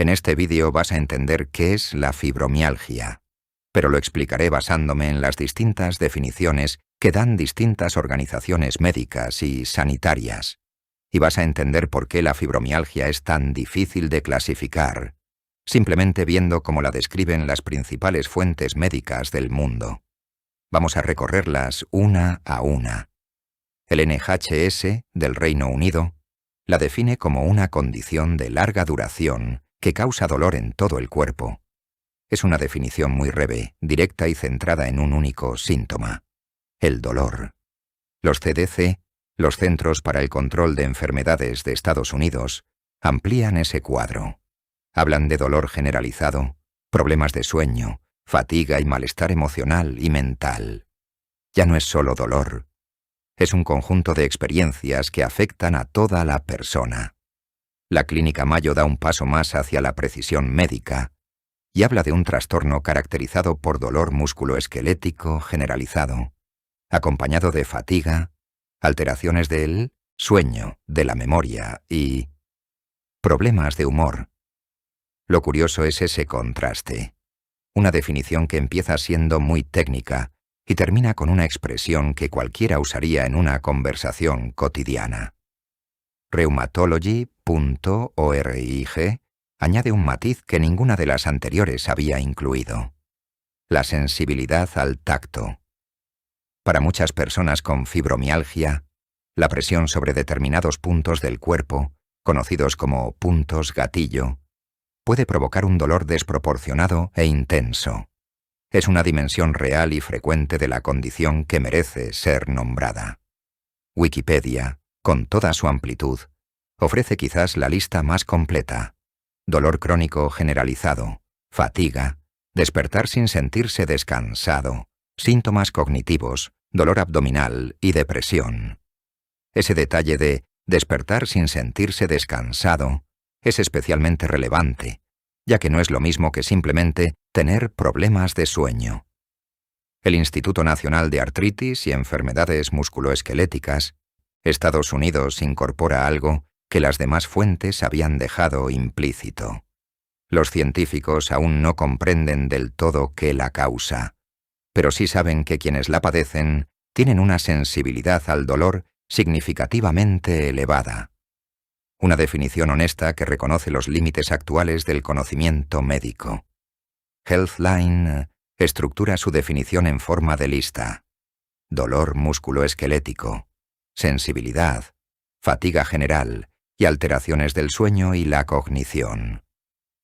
En este vídeo vas a entender qué es la fibromialgia, pero lo explicaré basándome en las distintas definiciones que dan distintas organizaciones médicas y sanitarias, y vas a entender por qué la fibromialgia es tan difícil de clasificar, simplemente viendo cómo la describen las principales fuentes médicas del mundo. Vamos a recorrerlas una a una. El NHS del Reino Unido la define como una condición de larga duración que causa dolor en todo el cuerpo. Es una definición muy breve, directa y centrada en un único síntoma: el dolor. Los CDC, los Centros para el Control de Enfermedades de Estados Unidos, amplían ese cuadro. Hablan de dolor generalizado, problemas de sueño, fatiga y malestar emocional y mental. Ya no es solo dolor. Es un conjunto de experiencias que afectan a toda la persona. La Clínica Mayo da un paso más hacia la precisión médica y habla de un trastorno caracterizado por dolor musculoesquelético generalizado, acompañado de fatiga, alteraciones del sueño, de la memoria y problemas de humor. Lo curioso es ese contraste. Una definición que empieza siendo muy técnica y termina con una expresión que cualquiera usaría en una conversación cotidiana. Rheumatology.org añade un matiz que ninguna de las anteriores había incluido: la sensibilidad al tacto. Para muchas personas con fibromialgia, la presión sobre determinados puntos del cuerpo, conocidos como puntos gatillo, puede provocar un dolor desproporcionado e intenso. Es una dimensión real y frecuente de la condición que merece ser nombrada. Wikipedia, con toda su amplitud, ofrece quizás la lista más completa: dolor crónico generalizado, fatiga, despertar sin sentirse descansado, síntomas cognitivos, dolor abdominal y depresión. Ese detalle de despertar sin sentirse descansado es especialmente relevante, ya que no es lo mismo que simplemente tener problemas de sueño. El Instituto Nacional de Artritis y Enfermedades Musculoesqueléticas, Estados Unidos, incorpora algo que las demás fuentes habían dejado implícito. Los científicos aún no comprenden del todo qué la causa, pero sí saben que quienes la padecen tienen una sensibilidad al dolor significativamente elevada. Una definición honesta que reconoce los límites actuales del conocimiento médico. Healthline estructura su definición en forma de lista: dolor musculoesquelético, sensibilidad, fatiga general y alteraciones del sueño y la cognición.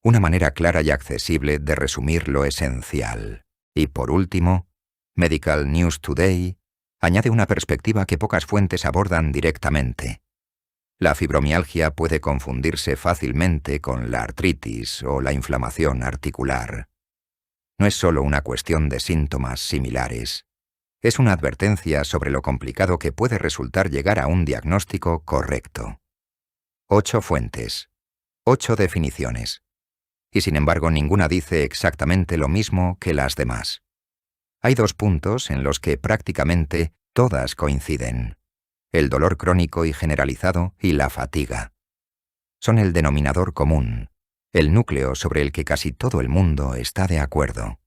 Una manera clara y accesible de resumir lo esencial. Y por último, Medical News Today añade una perspectiva que pocas fuentes abordan directamente. La fibromialgia puede confundirse fácilmente con la artritis o la inflamación articular. No es solo una cuestión de síntomas similares. Es una advertencia sobre lo complicado que puede resultar llegar a un diagnóstico correcto. 8 fuentes, 8 definiciones. Y sin embargo ninguna dice exactamente lo mismo que las demás. Hay 2 puntos en los que prácticamente todas coinciden: el dolor crónico y generalizado y la fatiga. Son el denominador común, el núcleo sobre el que casi todo el mundo está de acuerdo.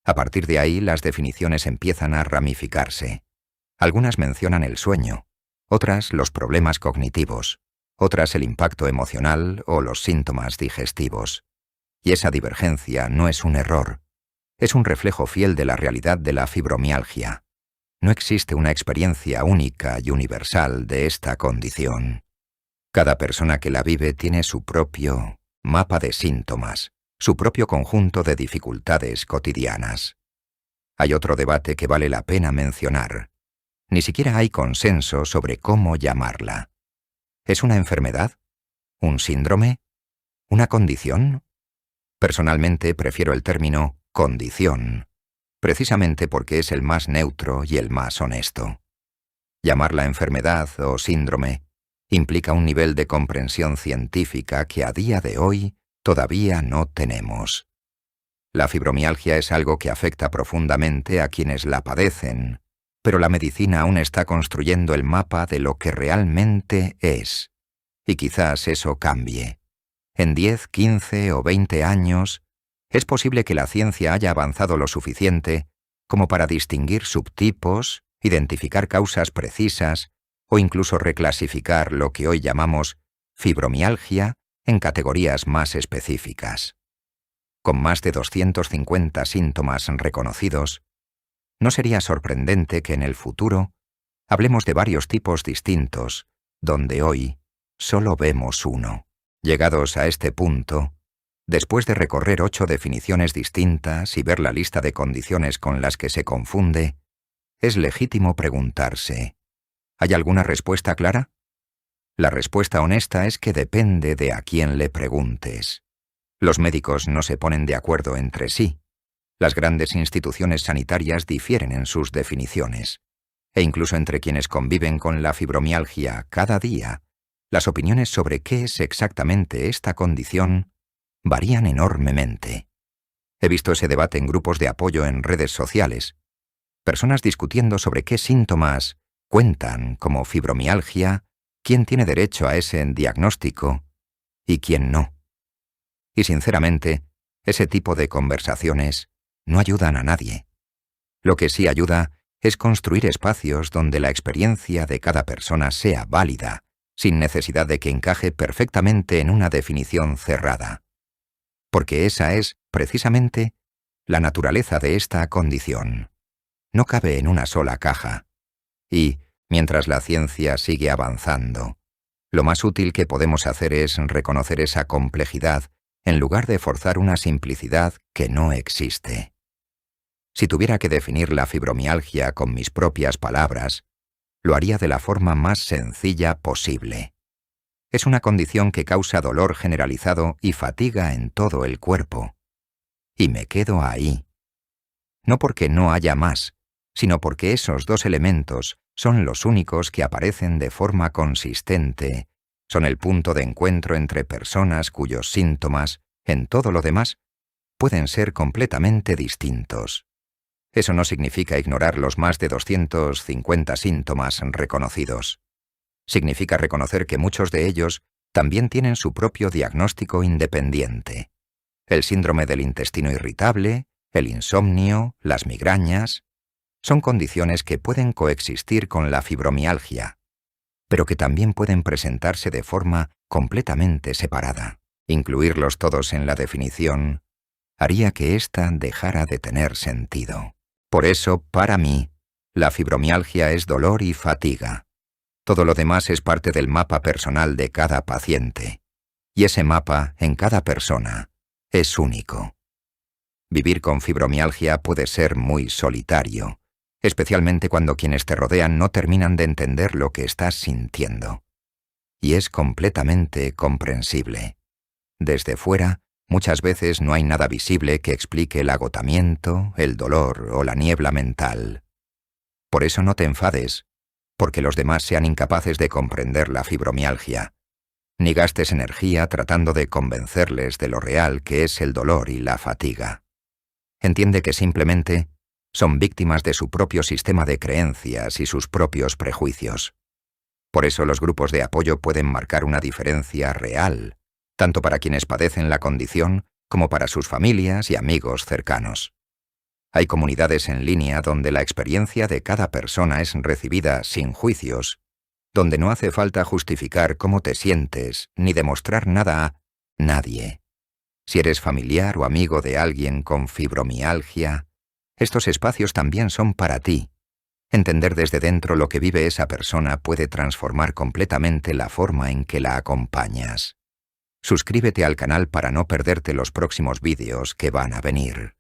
A partir de ahí las definiciones empiezan a ramificarse. Algunas mencionan el sueño, otras los problemas cognitivos, otras el impacto emocional o los síntomas digestivos. Y esa divergencia no es un error, es un reflejo fiel de la realidad de la fibromialgia. No existe una experiencia única y universal de esta condición. Cada persona que la vive tiene su propio mapa de síntomas, su propio conjunto de dificultades cotidianas. Hay otro debate que vale la pena mencionar. Ni siquiera hay consenso sobre cómo llamarla. ¿Es una enfermedad? ¿Un síndrome? ¿Una condición? Personalmente prefiero el término condición, precisamente porque es el más neutro y el más honesto. Llamarla enfermedad o síndrome implica un nivel de comprensión científica que a día de hoy todavía no tenemos. La fibromialgia es algo que afecta profundamente a quienes la padecen, pero la medicina aún está construyendo el mapa de lo que realmente es, y quizás eso cambie. en 10, 15 o 20 años, es posible que la ciencia haya avanzado lo suficiente como para distinguir subtipos, identificar causas precisas o incluso reclasificar lo que hoy llamamos fibromialgia en categorías más específicas. Con más de 250 síntomas reconocidos, no sería sorprendente que en el futuro hablemos de varios tipos distintos, donde hoy solo vemos uno. Llegados a este punto, después de recorrer 8 definiciones distintas y ver la lista de condiciones con las que se confunde, es legítimo preguntarse, ¿hay alguna respuesta clara? La respuesta honesta es que depende de a quién le preguntes. Los médicos no se ponen de acuerdo entre sí. Las grandes instituciones sanitarias difieren en sus definiciones. E incluso entre quienes conviven con la fibromialgia cada día, las opiniones sobre qué es exactamente esta condición varían enormemente. He visto ese debate en grupos de apoyo en redes sociales. Personas discutiendo sobre qué síntomas cuentan como fibromialgia, quién tiene derecho a ese diagnóstico y quién no. Y sinceramente, ese tipo de conversaciones no ayudan a nadie. Lo que sí ayuda es construir espacios donde la experiencia de cada persona sea válida, sin necesidad de que encaje perfectamente en una definición cerrada. Porque esa es, precisamente, la naturaleza de esta condición. No cabe en una sola caja. Y, mientras la ciencia sigue avanzando, lo más útil que podemos hacer es reconocer esa complejidad en lugar de forzar una simplicidad que no existe. Si tuviera que definir la fibromialgia con mis propias palabras, lo haría de la forma más sencilla posible. Es una condición que causa dolor generalizado y fatiga en todo el cuerpo. Y me quedo ahí. No porque no haya más, sino porque esos dos elementos son los únicos que aparecen de forma consistente, son el punto de encuentro entre personas cuyos síntomas, en todo lo demás, pueden ser completamente distintos. Eso no significa ignorar los más de 250 síntomas reconocidos. Significa reconocer que muchos de ellos también tienen su propio diagnóstico independiente. El síndrome del intestino irritable, el insomnio, las migrañas, son condiciones que pueden coexistir con la fibromialgia, pero que también pueden presentarse de forma completamente separada. Incluirlos todos en la definición haría que ésta dejara de tener sentido. Por eso, para mí, la fibromialgia es dolor y fatiga. Todo lo demás es parte del mapa personal de cada paciente. Y ese mapa, en cada persona, es único. Vivir con fibromialgia puede ser muy solitario, especialmente cuando quienes te rodean no terminan de entender lo que estás sintiendo. Y es completamente comprensible. Desde fuera, muchas veces no hay nada visible que explique el agotamiento, el dolor o la niebla mental. Por eso no te enfades, porque los demás sean incapaces de comprender la fibromialgia. Ni gastes energía tratando de convencerles de lo real que es el dolor y la fatiga. Entiende que simplemente son víctimas de su propio sistema de creencias y sus propios prejuicios. Por eso los grupos de apoyo pueden marcar una diferencia real, tanto para quienes padecen la condición como para sus familias y amigos cercanos. Hay comunidades en línea donde la experiencia de cada persona es recibida sin juicios, donde no hace falta justificar cómo te sientes ni demostrar nada a nadie. Si eres familiar o amigo de alguien con fibromialgia, estos espacios también son para ti. Entender desde dentro lo que vive esa persona puede transformar completamente la forma en que la acompañas. Suscríbete al canal para no perderte los próximos vídeos que van a venir.